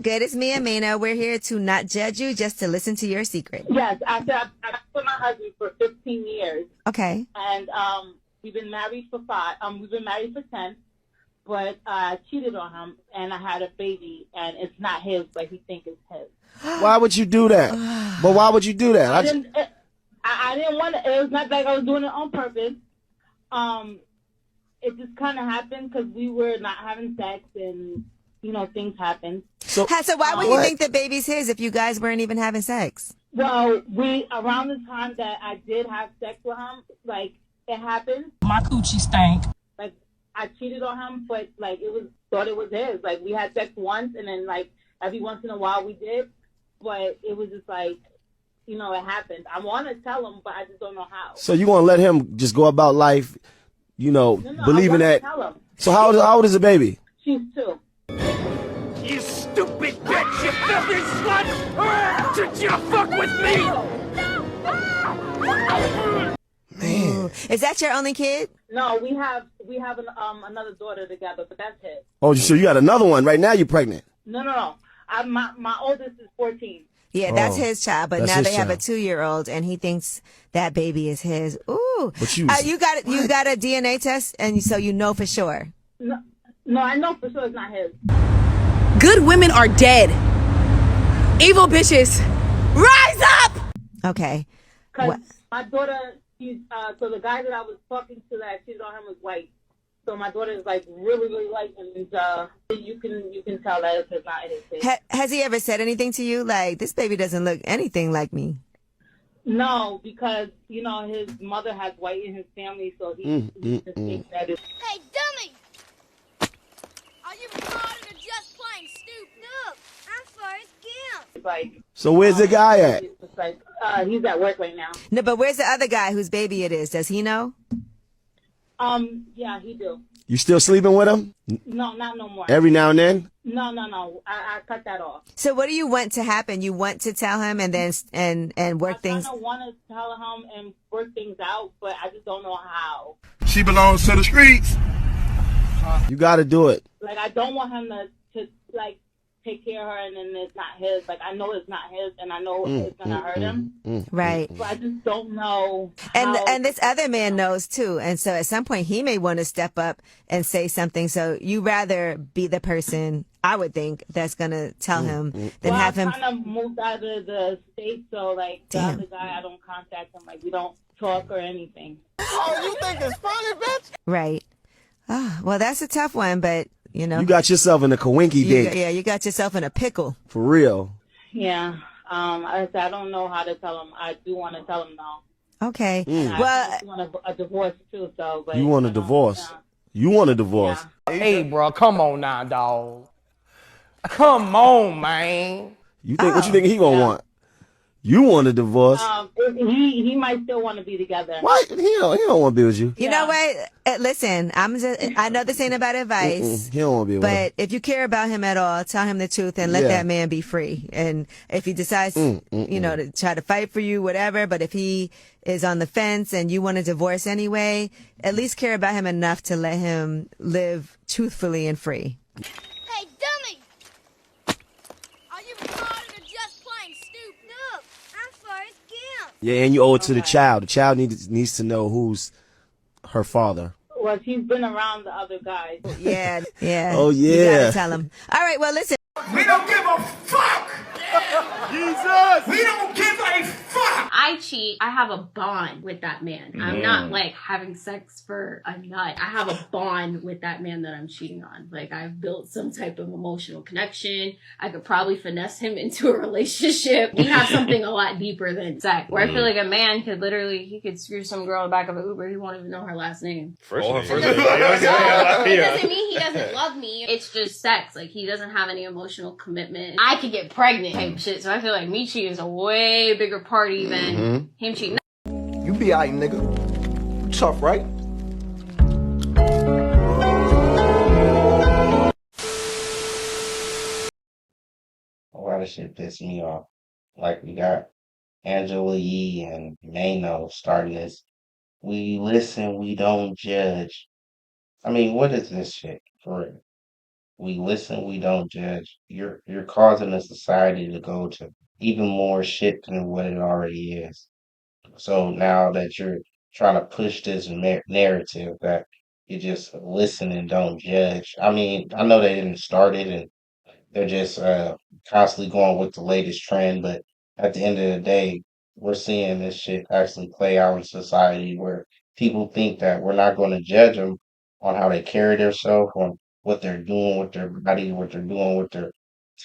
good? It's me and Mina. We're here to not judge you, just to listen to your secret. Yes, I've been with my husband for 15 years. Okay. And we've been married for 10, but I cheated on him and I had a baby, and it's not his, but he thinks it's his. Why would you do that? But why would you do that? I didn't want to. It was not like I was doing it on purpose. It just kind of happened because we were not having sex, and things happen. So why would you think the baby's his if you guys weren't even having sex? Well, around the time that I did have sex with him, like, it happened. My coochie stank. Like, I cheated on him, but like thought it was his. Like, we had sex once, and then like every once in a while we did, but it was just like, it happened. I want to tell him, but I just don't know how. So you want to let him just go about life, believing that? Tell him. So how old is the baby? She's 2. You stupid bitch! You filthy slut! Did you fuck with me? Man. Is that your only kid? No, we have another daughter together, but that's it. Oh, so you got another one right now? You're pregnant? No. My oldest is 14. Yeah, that's his child, but that's now his they have a child. 2-year-old, and he thinks that baby is his. Ooh, But you got a DNA test, and so you know for sure. No, I know for sure it's not his. Good women are dead. Evil bitches, rise up! Okay. Because my daughter, so the guy that I was talking to that cheated on him was white. So my daughter is like really, really light, and you can tell that it's not anything. Has he ever said anything to you like, this baby doesn't look anything like me? No, because his mother has white in his family, so he just thinks that it's. Hey, dummy! Are you retarded or just plain stupid? No, I'm Forrest Gump. Like, So where's the guy at? it's like he's at work right now. No, but where's the other guy whose baby it is? Does he know? Yeah, he do. You still sleeping with him? No, not no more. Every now and then? No. I cut that off. So what do you want to happen? You want to tell him and then and work things. I want to tell him and work things out, but I just don't know how. She belongs to the streets. You got to do it. Like, I don't want him to like take care of her, and then it's not his. Like, I know it's not his, and I know it's gonna hurt him. Right. But I just don't know how. And this other man knows too. And so at some point he may want to step up and say something. So you rather be the person, I would think, that's going to tell him than have him. I kind of moved out of the state, so like the other guy, I don't contact him. Like, we don't talk or anything. Oh, you think it's funny, bitch? Right. Oh, well, that's a tough one, but you got yourself in a kawinky dink. you got yourself in a pickle. For real. Yeah. I don't know how to tell him. I do want to tell him though. Okay. I Well, just want a divorce too. So, but You want a divorce? You want a divorce? Yeah. Hey, bro, come on now, dog. Come on, man. What you think he gonna want? You want a divorce? He might still want to be together. Why? He don't want to be with you. You know what? Listen, I know this ain't about advice. He don't want to be with her. But if you care about him at all, tell him the truth and let that man be free. And if he decides, to try to fight for you, whatever, but if he is on the fence and you want a divorce anyway, at least care about him enough to let him live truthfully and free. Hey, dummy! Are you retarded or just plain stupid? No, I'm Forrest Gump. Yeah, and you owe it to the child. The child needs to know who's her father. Well, she's been around the other guys. Yeah. Oh, You yeah. gotta tell him. All right, well, listen. We don't give a fuck. Jesus. We don't give a fuck. I cheat. I have a bond with that man. I'm not like having sex for a nut. I have a bond with that man that I'm cheating on. Like, I've built some type of emotional connection. I could probably finesse him into a relationship. We have something a lot deeper than sex. Where I feel like a man could he could screw some girl in the back of an Uber. He won't even know her last name. It doesn't mean he doesn't love me. It's just sex. Like, he doesn't have any emotional commitment. I could get pregnant type shit. So I feel like me cheating is a way bigger party than him cheating. You be alright, nigga. You tough, right? A lot of shit pissed me off. Like, we got Angela Yee and Mano starting this. We listen, we don't judge. I mean, what is this shit for real? We listen, we don't judge. You're causing a society to go to even more shit than what it already is. So now that you're trying to push this narrative that you just listen and don't judge. I mean, I know they didn't start it, and they're just constantly going with the latest trend. But at the end of the day, we're seeing this shit actually play out in society where people think that we're not going to judge them on how they carry themselves, on what they're doing with their body, what they're doing with their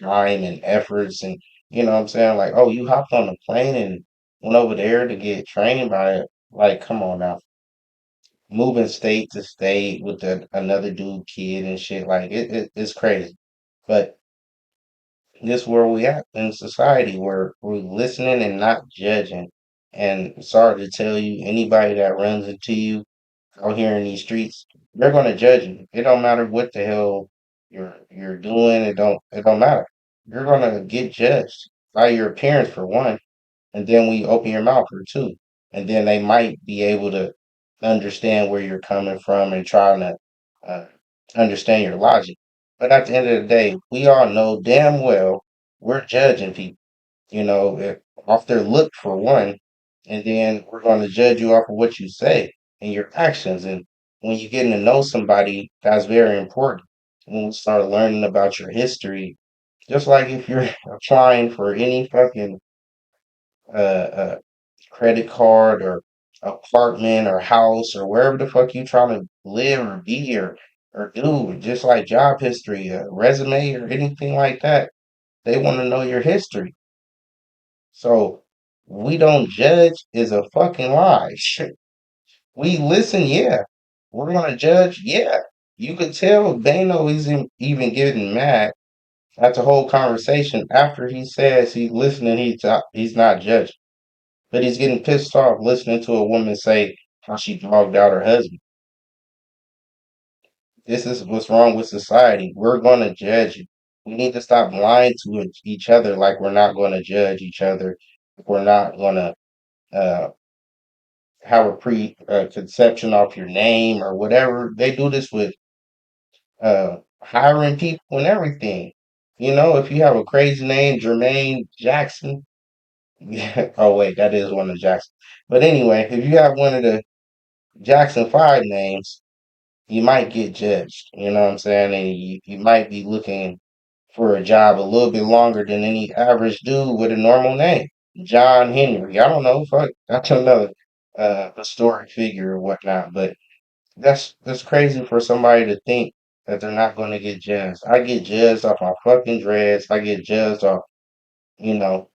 time and efforts. And you know what I'm saying? Like, oh, you hopped on a plane and went over there to get trained by it. Like, come on now. Moving state to state with another dude kid and shit. Like, it's crazy. But this where we at in society where we're listening and not judging. And sorry to tell you, anybody that runs into you out here in these streets, they're gonna judge you. It don't matter what the hell you're doing. It don't matter. You're gonna get judged by your appearance for one, and then when you open your mouth for two, and then they might be able to understand where you're coming from and trying to uh, understand your logic. But at the end of the day, we all know damn well we're judging people, off their look for one, and then we're going to judge you off of what you say and your actions. And when you're getting to know somebody, that's very important. When we start learning about your history, just like if you're applying for any fucking uh, credit card or apartment or house or wherever the fuck you trying to live or be or do, just like job history, resume or anything like that, they want to know your history. So we don't judge is a fucking lie. Shit. We listen, yeah. We're gonna judge, yeah. You could tell Bano isn't even getting mad at the whole conversation after he says he's listening, he's not judging. But he's getting pissed off listening to a woman say how she dogged out her husband. This is what's wrong with society. We're going to judge you. We need to stop lying to each other like we're not going to judge each other. We're not going to uh, have a preconception off your name or whatever. They do this with hiring people and everything. If you have a crazy name, Jermaine Jackson. Oh, wait, that is one of Jackson. But anyway, if you have one of the Jackson 5 names, you might get judged. You know what I'm saying? And you might be looking for a job a little bit longer than any average dude with a normal name. John Henry. I don't know. Fuck, that's another historic figure or whatnot. But that's crazy for somebody to think that they're not going to get judged. I get judged off my fucking dreads. I get judged off, you know,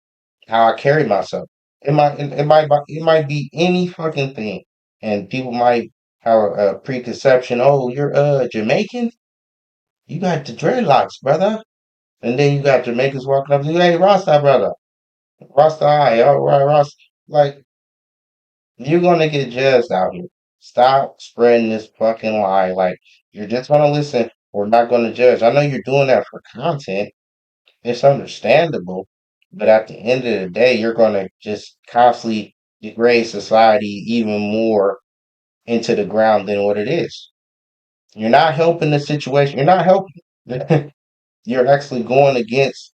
how I carry myself. It might be any fucking thing, and people might have a preconception. Oh, you're Jamaican. You got the dreadlocks, brother. And then you got Jamaicans walking up to you, hey, Rasta, brother. Rasta, all right, Rasta. Like, you're gonna get judged out here. Stop spreading this fucking lie. Like, you're just gonna listen. We're not gonna judge. I know you're doing that for content. It's understandable, but at the end of the day, you're gonna just constantly degrade society even more into the ground than what it is. You're not helping the situation. You're not helping. You're actually going against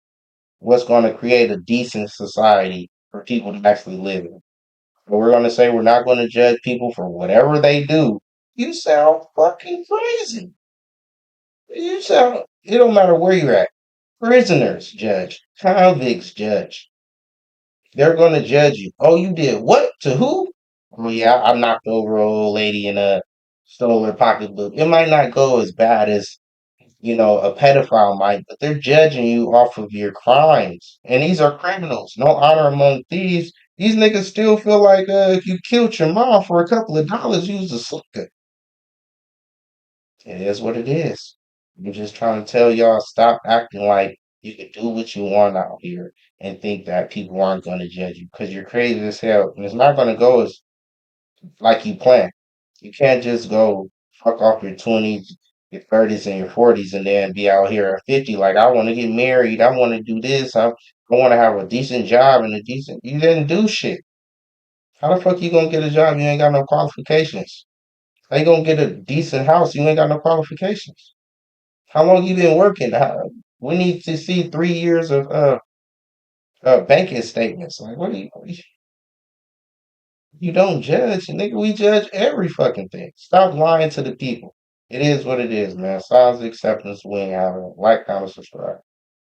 what's going to create a decent society for people to actually live in. But we're going to say we're not going to judge people for whatever they do. You sound fucking crazy. It don't matter where you're at. Prisoners judge, convicts judge. They're going to judge you. Oh, you did what? To who? Oh, yeah, I knocked over an old lady and stole her pocketbook. It might not go as bad as a pedophile might, but they're judging you off of your crimes. And these are criminals. No honor among thieves. These niggas still feel like if you killed your mom for a couple of dollars, you was a sucker. It is what it is. I'm just trying to tell y'all stop acting like you can do what you want out here and think that people aren't going to judge you because you're crazy as hell. And it's not going to go as like you plan. You can't just go fuck off your 20s, your 30s, and your 40s and then be out here at 50 like, I want to get married. I want to do this. I want to have a decent job and you didn't do shit. How the fuck you going to get a job? You ain't got no qualifications. How you going to get a decent house? You ain't got no qualifications. How long you been working? We need to see 3 years of banking statements. Like, you don't judge, nigga. We judge every fucking thing. Stop lying to the people. It is what it is, man. Silence acceptance wing. Have a like, comment, subscribe.